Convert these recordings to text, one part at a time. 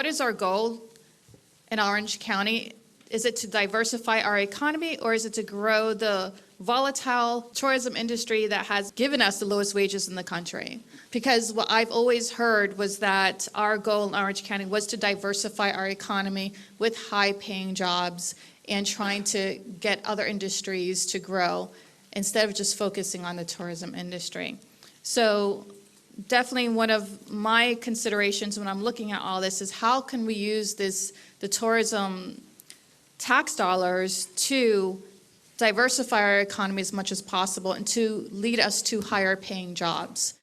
what is our goal in Orange County? Is it to diversify our economy, or is it to grow the volatile tourism industry that has given us the lowest wages in the country? Because what I've always heard was that our goal in Orange County was to diversify our economy with high-paying jobs and trying to get other industries to grow instead of just focusing on the tourism industry. So definitely one of my considerations when I'm looking at all this is how can we use the tourism tax dollars to diversify our economy as much as possible and to lead us to higher paying jobs.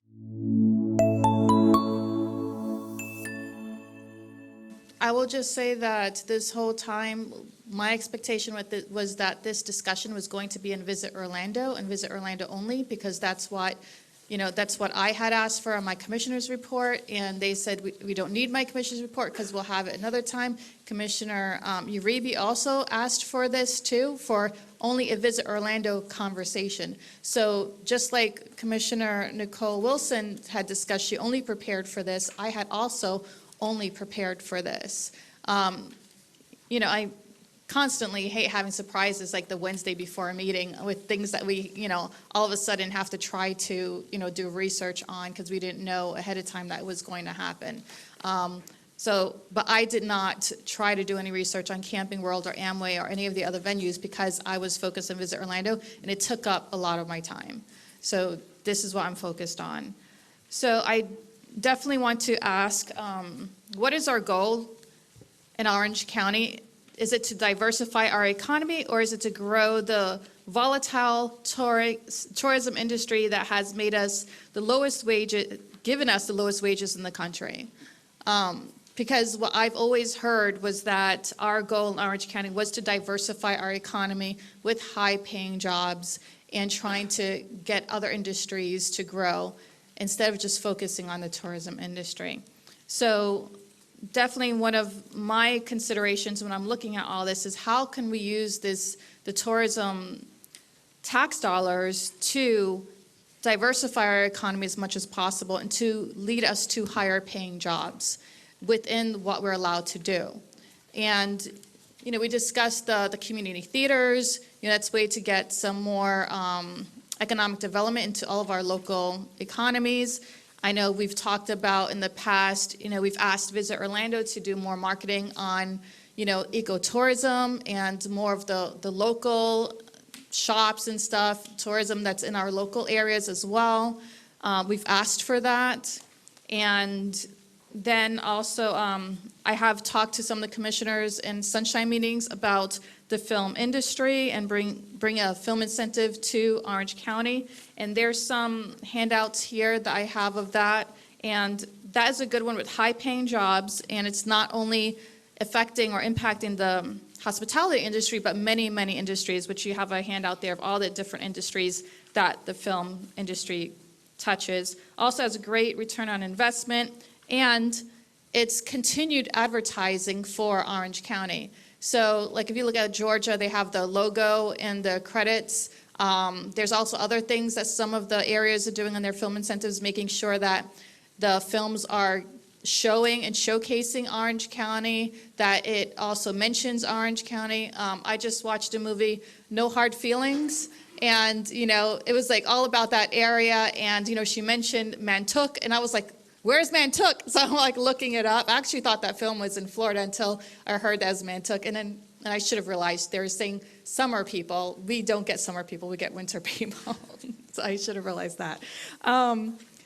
I will just say that this whole time, my expectation with it was that this discussion was going to be in Visit Orlando and Visit Orlando only, because that's what I had asked for on my commissioner's report, and they said we don't need my commissioner's report because we'll have it another time. Commissioner Uribe also asked for this too, for only a Visit Orlando conversation. So just like Commissioner Nicole Wilson had discussed, she only prepared for this. I had also only prepared for this. I constantly hate having surprises like the Wednesday before a meeting with things that we, all of a sudden have to try to, do research on because we didn't know ahead of time that was going to happen. But I did not try to do any research on Camping World or Amway or any of the other venues because I was focused on Visit Orlando, and it took up a lot of my time. So this is what I'm focused on. So I definitely want to ask, what is our goal in Orange County? Is it to diversify our economy, or is it to grow the volatile tourism industry that has made us the lowest wages, given us the lowest wages in the country? Because what I've always heard was that our goal in Orange County was to diversify our economy with high-paying jobs and trying to get other industries to grow instead of just focusing on the tourism industry. So definitely one of my considerations when I'm looking at all this is how can we use the tourism tax dollars to diversify our economy as much as possible and to lead us to higher paying jobs within what we're allowed to do. And we discussed the community theaters. That's a way to get some more economic development into all of our local economies. I know we've talked about in the past, we've asked Visit Orlando to do more marketing on, ecotourism and more of the local shops and stuff, tourism that's in our local areas as well. We've asked for that. And then also, I have talked to some of the commissioners in Sunshine meetings about the film industry and bring a film incentive to Orange County. And there's some handouts here that I have of that. And that is a good one with high-paying jobs. And it's not only affecting or impacting the hospitality industry, but many, many industries, which you have a handout there of all the different industries that the film industry touches. Also has a great return on investment. And it's continued advertising for Orange County. So like if you look at Georgia, they have the logo and the credits. There's also other things that some of the areas are doing on their film incentives, making sure that the films are showing and showcasing Orange County, that it also mentions Orange County. I just watched a movie, No Hard Feelings. And, it was like all about that area. And, she mentioned Mantouk. And I was like, where's Mantouk? So I'm like looking it up. I actually thought that film was in Florida until I heard that was Mantouk. And I should have realized they were saying summer people. We don't get summer people, we get winter people. So I should have realized that.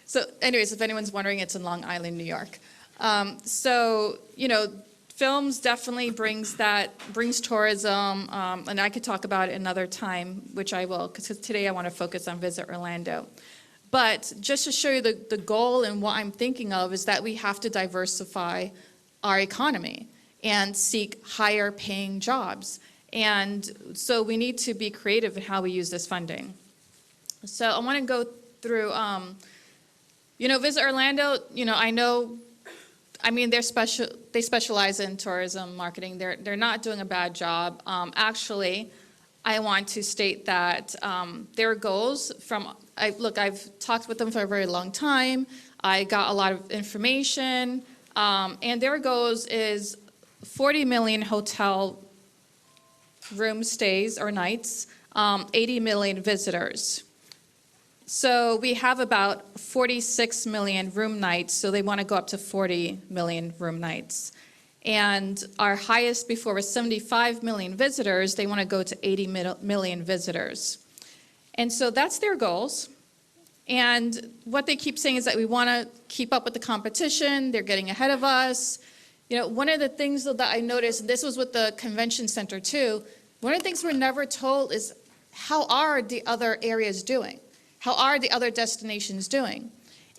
So anyways, if anyone's wondering, it's in Long Island, New York. Films definitely brings tourism, and I could talk about it another time, which I will, because today I want to focus on Visit Orlando. But just to show you the goal and what I'm thinking of is that we have to diversify our economy and seek higher paying jobs. And so we need to be creative in how we use this funding. So I want to go through, Visit Orlando, they specialize in tourism marketing. They're not doing a bad job. Actually, I want to state that their goals I've talked with them for a very long time. I got a lot of information. And their goals is 40 million hotel room stays or nights, 80 million visitors. So we have about 46 million room nights, so they want to go up to 40 million room nights. And our highest before was 75 million visitors. They want to go to 80 million visitors. And so that's their goals. And what they keep saying is that we want to keep up with the competition. They're getting ahead of us. You know, one of the things that I noticed, and this was with the convention center too, one of the things we're never told is how are the other areas doing? How are the other destinations doing?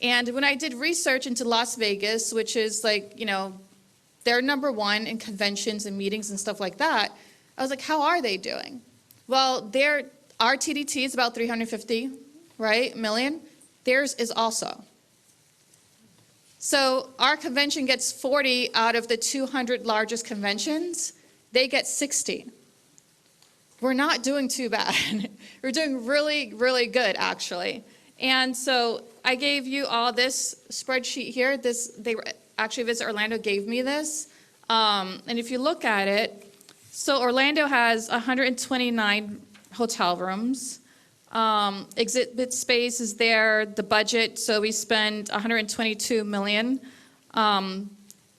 And when I did research into Las Vegas, which is like, you know, they're number one in conventions and meetings and stuff like that, I was like, how are they doing? Well, our TDT is about 350, right, million. Theirs is also. So our convention gets 40 out of the 200 largest conventions. They get 60. We're not doing too bad. We're doing really, really good, actually. And so I gave you all this spreadsheet here. Actually, Visit Orlando gave me this. And if you look at it, so Orlando has 129 hotel rooms. Exhibit space is there, the budget, so we spend 122 million. The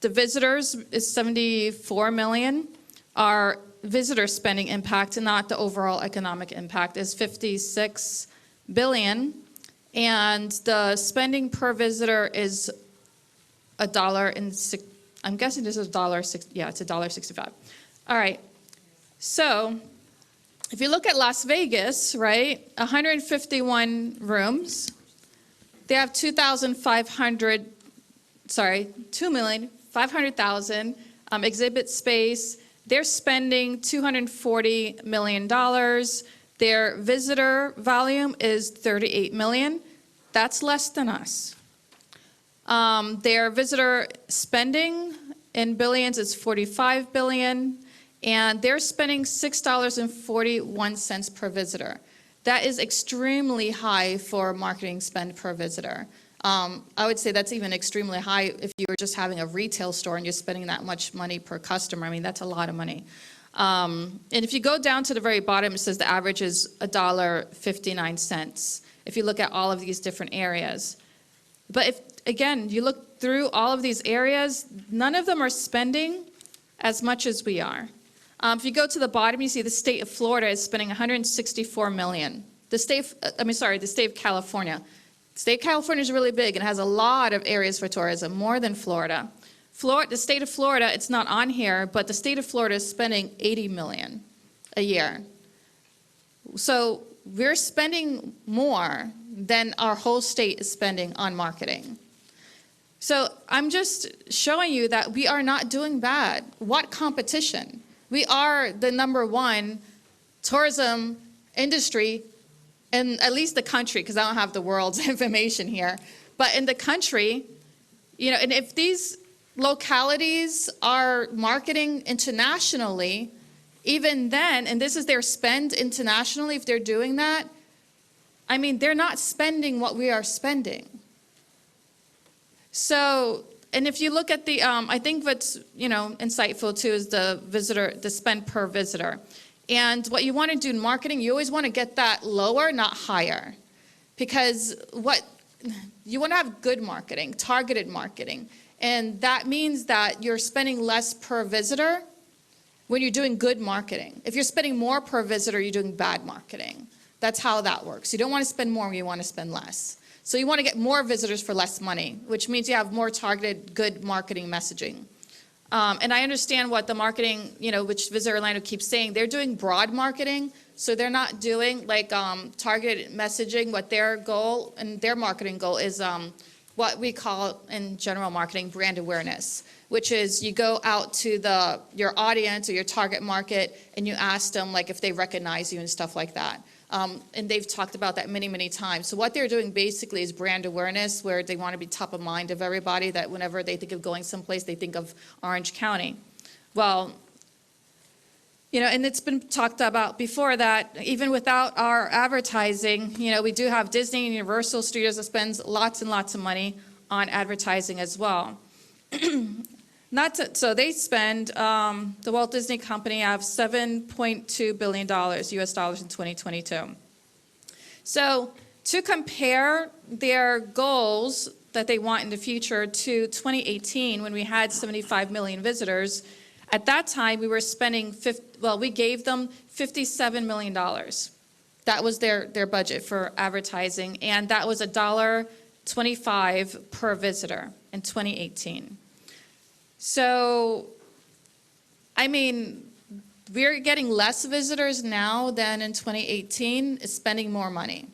visitors is 74 million. Our visitor spending impact, and not the overall economic impact, is 56 billion. And the spending per visitor is $1.06. I'm guessing this is $1.06. Yeah, it's $1.65. All right. So if you look at Las Vegas, right, 151 rooms. They have 2,500,000 exhibit space. They're spending $240 million. Their visitor volume is 38 million. That's less than us. Their visitor spending in billions is 45 billion, and they're spending $6.41 per visitor. That is extremely high for marketing spend per visitor. I would say that's even extremely high if you were just having a retail store and you're spending that much money per customer. I mean, that's a lot of money. And if you go down to the very bottom, it says the average is $1.59 if you look at all of these different areas. But if, again, you look through all of these areas, none of them are spending as much as we are. If you go to the bottom, you see the state of Florida is spending 164 million. The state of California. The state of California is really big and has a lot of areas for tourism, more than Florida. The state of Florida, it's not on here, but the state of Florida is spending 80 million a year. So we're spending more than our whole state is spending on marketing. So I'm just showing you that we are not doing bad. What competition? We are the #1 tourism industry in at least the country, because I don't have the world's information here, but in the country, you know, and if these localities are marketing internationally, even then, and this is their spend internationally, if they're doing that, I mean, they're not spending what we are spending. So, and if you look at the, I think what's, you know, insightful too is the spend per visitor. And what you want to do in marketing, you always want to get that lower, not higher. Because you want to have good marketing, targeted marketing. And that means that you're spending less per visitor when you're doing good marketing. If you're spending more per visitor, you're doing bad marketing. That's how that works. You don't want to spend more, you want to spend less. So you want to get more visitors for less money, which means you have more targeted, good marketing messaging. And I understand what the marketing, you know, which Visit Orlando keeps saying. They're doing broad marketing, so they're not doing like targeted messaging. What their goal and their marketing goal is what we call in general marketing brand awareness, which is you go out to your audience or your target market and you ask them like if they recognize you and stuff like that. And they've talked about that many, many times. So what they're doing basically is brand awareness, where they want to be top of mind of everybody, that whenever they think of going someplace, they think of Orange County. Well, you know, and it's been talked about before that even without our advertising, you know, we do have Disney and Universal Studios that spends lots and lots of money on advertising as well. So they spend, the Walt Disney Company have $7.2 billion US dollars in 2022. So to compare their goals that they want in the future to 2018, when we had 75 million visitors, at that time we were spending, we gave them $57 million. That was their budget for advertising, and that was $1.25 per visitor in 2018. So, I mean, we're getting less visitors now than in 2018, is spending more money.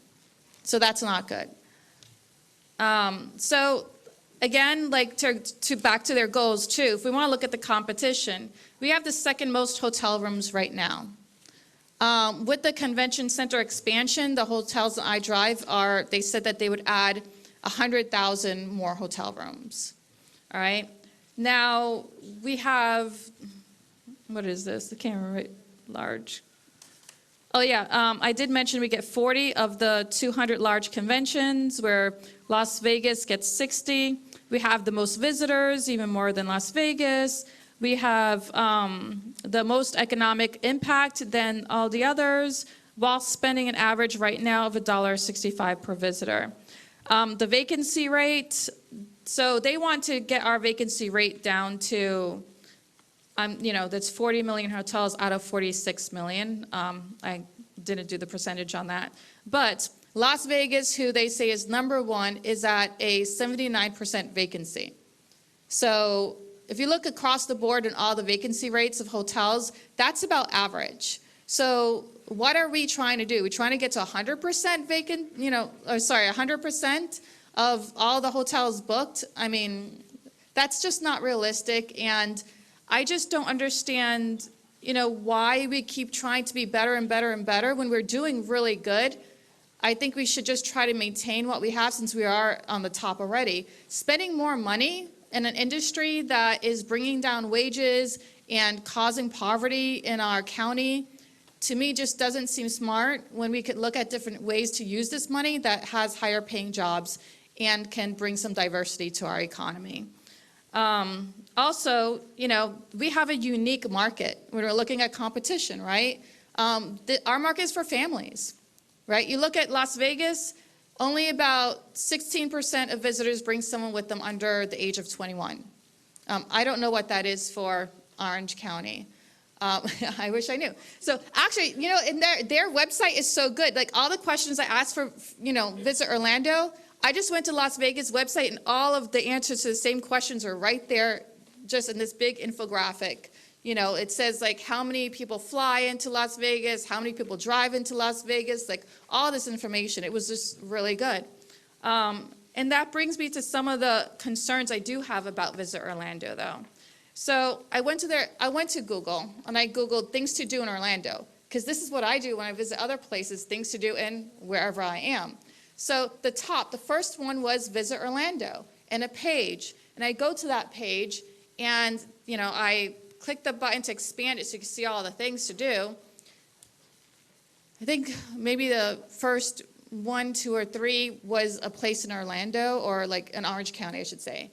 So that's not good. So again, like to back to their goals too, if we want to look at the competition, we have the second most hotel rooms right now. With the convention center expansion, the hotels that I drive they said that they would add 100,000 more hotel rooms. All right. Now we have, what is this? I can't remember. Large. Oh yeah, I did mention we get 40 of the 200 large conventions, where Las Vegas gets 60. We have the most visitors, even more than Las Vegas. We have the most economic impact than all the others, while spending an average right now of $1.65 per visitor. The vacancy rate, so they want to get our vacancy rate down to, that's 40 million hotels out of 46 million. I didn't do the percentage on that. But Las Vegas, who they say is #1, is at a 79% vacancy. So if you look across the board in all the vacancy rates of hotels, that's about average. So what are we trying to do? We're trying to get to 100% vacant, 100% of all the hotels booked. I mean, that's just not realistic. And I just don't understand, why we keep trying to be better and better and better when we're doing really good. I think we should just try to maintain what we have, since we are on the top already. Spending more money in an industry that is bringing down wages and causing poverty in our county, to me, just doesn't seem smart, when we could look at different ways to use this money that has higher paying jobs and can bring some diversity to our economy. Also, we have a unique market when we're looking at competition, right? Our market is for families, right? You look at Las Vegas, only about 16% of visitors bring someone with them under the age of 21. I don't know what that is for Orange County. I wish I knew. So actually, in their website is so good. Like all the questions I asked for, Visit Orlando, I just went to Las Vegas website, and all of the answers to the same questions are right there, just in this big infographic. It says like how many people fly into Las Vegas, how many people drive into Las Vegas, like all this information. It was just really good. And that brings me to some of the concerns I do have about Visit Orlando, though. So I went to Google, and I Googled things to do in Orlando, because this is what I do when I visit other places, things to do in wherever I am. So the first one was Visit Orlando, and a page. And I go to that page, and I click the button to expand it so you can see all the things to do. I think maybe the first 1, 2, or 3 was a place in Orlando, or like in Orange County, I should say.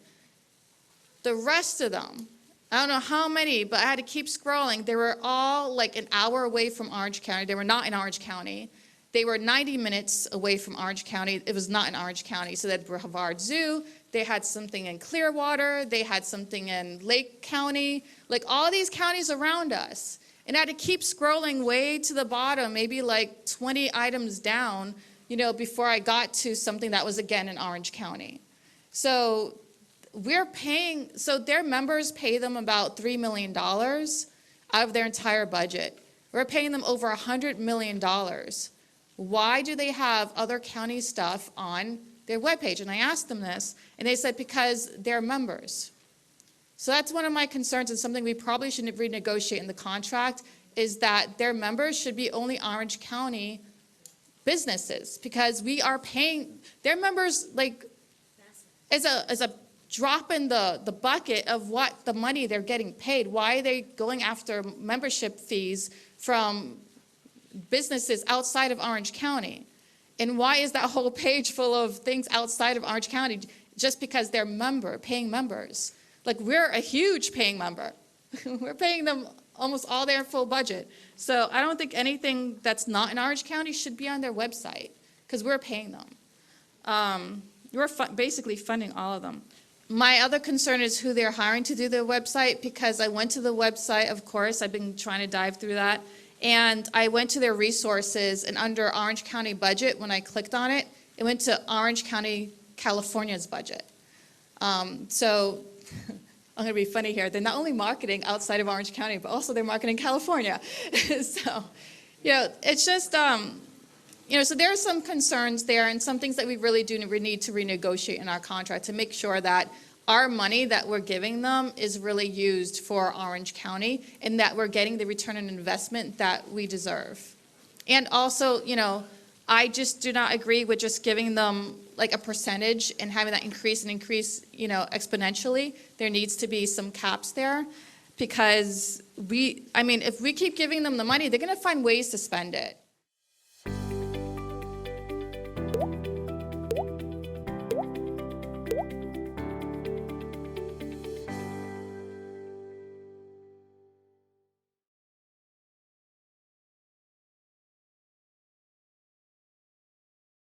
The rest of them, I don't know how many, but I had to keep scrolling. They were all like an hour away from Orange County. They were not in Orange County. They were 90 minutes away from Orange County. It was not in Orange County. So they had Brevard Zoo. They had something in Clearwater. They had something in Lake County. Like all these counties around us. And I had to keep scrolling way to the bottom, maybe like 20 items down, before I got to something that was again in Orange County. So their members pay them about $3 million out of their entire budget. We're paying them over $100 million. Why do they have other county stuff on their webpage? And I asked them this, and they said because they're members. So that's one of my concerns, and something we probably should renegotiate in the contract, is that their members should be only Orange County businesses, because we are paying their members like as a drop in the bucket of what the money they're getting paid. Why are they going after membership fees from businesses outside of Orange County? And why is that whole page full of things outside of Orange County? Just because they're paying members. Like, we're a huge paying member. We're paying them almost all their full budget. So I don't think anything that's not in Orange County should be on their website, because we're paying them. We're basically funding all of them. My other concern is who they're hiring to do the website, because I went to the website, of course, I've been trying to dive through that, and I went to their resources, and under Orange County budget, when I clicked on it, it went to Orange County, California's budget. So I'm going to be funny here. They're not only marketing outside of Orange County, but also they're marketing California. So, it's just, so there are some concerns there and some things that we really do need to renegotiate in our contract to make sure that our money that we're giving them is really used for Orange County and that we're getting the return on investment that we deserve. And also, I just do not agree with just giving them like a percentage and having that increase exponentially. There needs to be some caps there, because if we keep giving them the money, they're going to find ways to spend it.